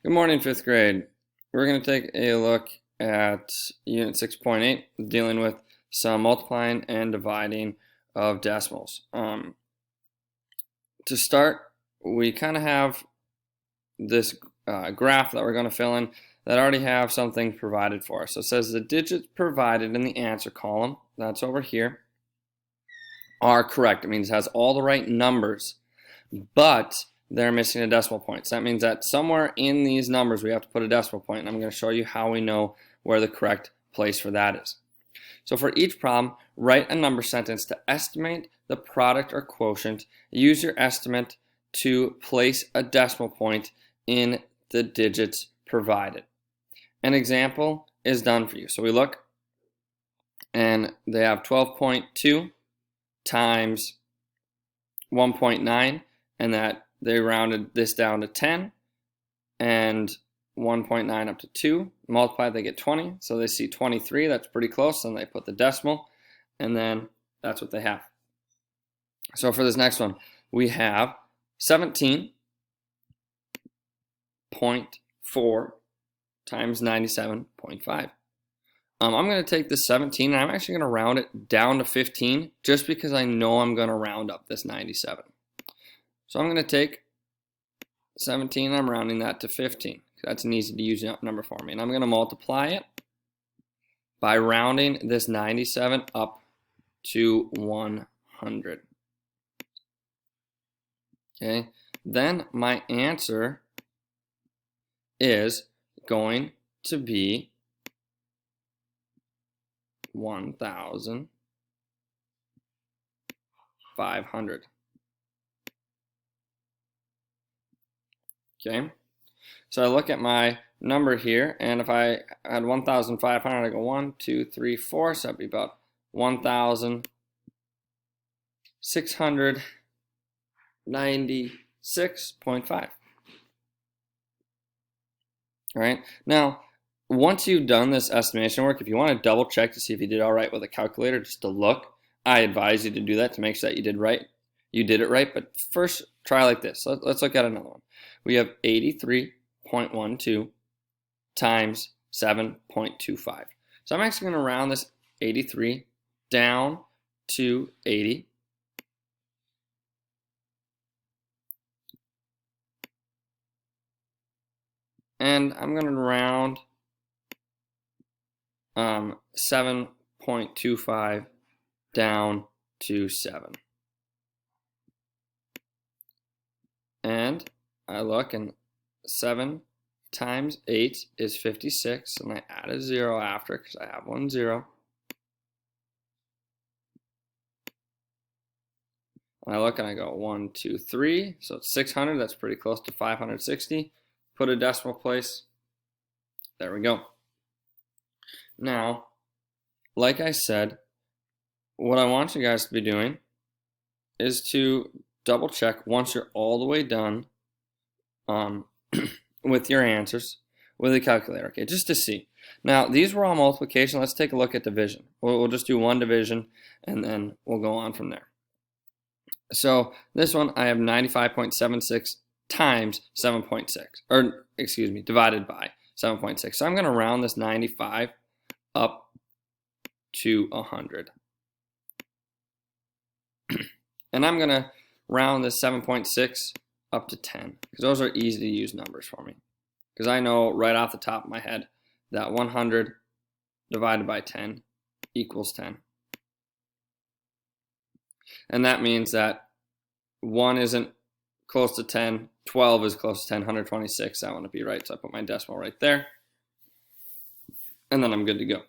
Good morning, fifth grade. We're going to take a look at Unit 6.8, dealing with some multiplying and dividing of decimals. To start, we kind of have this graph that we're going to fill in that already have something provided for us. So it says the digits provided in the answer column, that's over here, are correct. It means it has all the right numbers, but they're missing a decimal point. So that means that somewhere in these numbers we have to put a decimal point, and I'm going to show you how we know where the correct place for that is. So for each problem, write a number sentence to estimate the product or quotient. Use your estimate to place a decimal point in the digits provided. An example is done for you. So we look, and they have 12.2 times 1.9, and that they rounded this down to 10, and 1.9 up to 2. Multiply, they get 20. So they see 23. That's pretty close. And they put the decimal, and then that's what they have. So for this next one, we have 17.4 times 97.5. I'm going to take this 17, and I'm actually going to round it down to 15 just because I know I'm going to round up this 97. So I'm going to take 17, and I'm rounding that to 15. That's an easy to use number for me. And I'm going to multiply it by rounding this 97 up to 100. Okay, then my answer is going to be 1,500. Okay, so I look at my number here, and if I had 1,500, I go 1, 2, 3, 4, so that'd be about 1,696.5. All right, now once you've done this estimation work, if you want to double check to see if you did all right with a calculator, just to look, I advise you to do that to make sure that you did it right. But first, try like this. Let's look at another one. We have 83.12 times 7.25. So I'm actually going to round this 83 down to 80. And I'm going to round 7.25 down to 7. And I look, and 7 times 8 is 56, and I add a 0 after because I have 1 0. And I look, and I go 1, 2, 3, so it's 600. That's pretty close to 560. Put a decimal place. There we go. Now, like I said, what I want you guys to be doing is to double check once you're all the way done with your answers with a calculator, okay, just to see. Now, these were all multiplication. Let's take a look at division. We'll just do one division, and then we'll go on from there. So this one, I have 95.76 times 7.6, or excuse me, divided by 7.6. So I'm going to round this 95 up to 100. And I'm going to round this 7.6 up to 10, because those are easy to use numbers for me. Because I know right off the top of my head that 100 divided by 10 equals 10. And that means that 1 isn't close to 10, 12 is close to 10, 126, I want to be right, so I put my decimal right there. And then I'm good to go.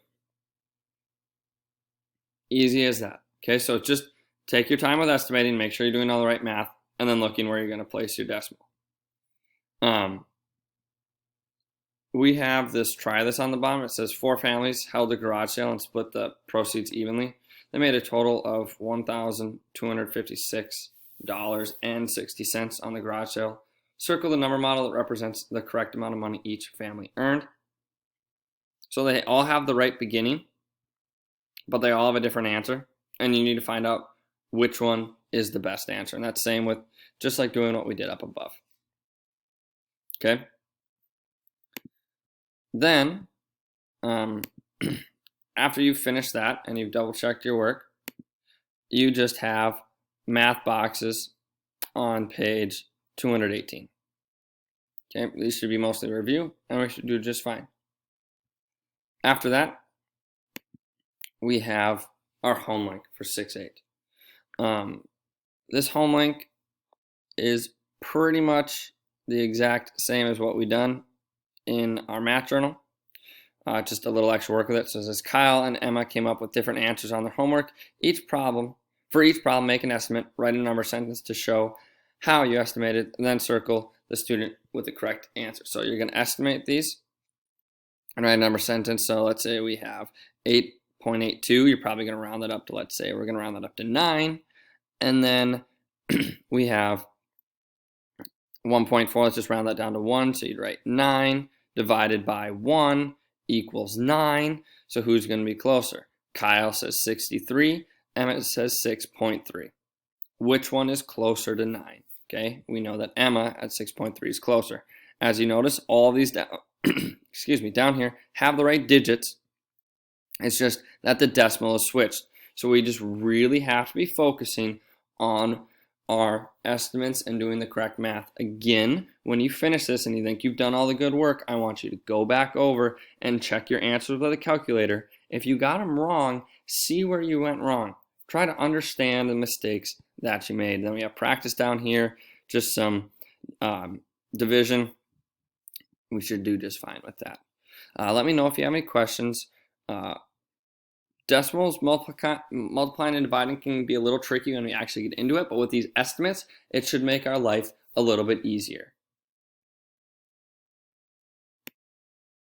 Easy as that. Okay, so just take your time with estimating, make sure you're doing all the right math, and then looking where you're going to place your decimal. We have this, try this on the bottom. It says 4 families held a garage sale and split the proceeds evenly. They made a total of $1,256.60 on the garage sale. Circle the number model that represents the correct amount of money each family earned. So they all have the right beginning, but they all have a different answer, and you need to find out which one is the best answer. And that's same with just like doing what we did up above. Okay? Then, after you've finished that and you've double checked your work, you just have math boxes on page 218. Okay, these should be mostly review, and we should do just fine. After that, we have our home link for 6-8. This home link is pretty much the exact same as what we've done in our math journal. Just a little extra work with it. So it says Kyle and Emma came up with different answers on their homework. For each problem, make an estimate, write a number sentence to show how you estimated, and then circle the student with the correct answer. So you're going to estimate these and write a number sentence. So let's say we have 8.82. You're probably going to round that up to, let's say we're going to round that up to 9. And then we have 1.4. Let's just round that down to 1. So you'd write 9 divided by 1 equals 9. So who's going to be closer? Kyle says 63. Emma says 6.3. Which one is closer to 9? Okay, we know that Emma at 6.3 is closer. As you notice, all of these down, down here have the right digits. It's just that the decimal is switched. So we just really have to be focusing on our estimates and doing the correct math. Again, when you finish this and you think you've done all the good work, I want you to go back over and check your answers with a calculator. If you got them wrong, see where you went wrong. Try to understand the mistakes that you made. Then we have practice down here, just some division. We should do just fine with that. Let me know if you have any questions. Decimals, multiplying and dividing can be a little tricky when we actually get into it, but with these estimates, it should make our life a little bit easier.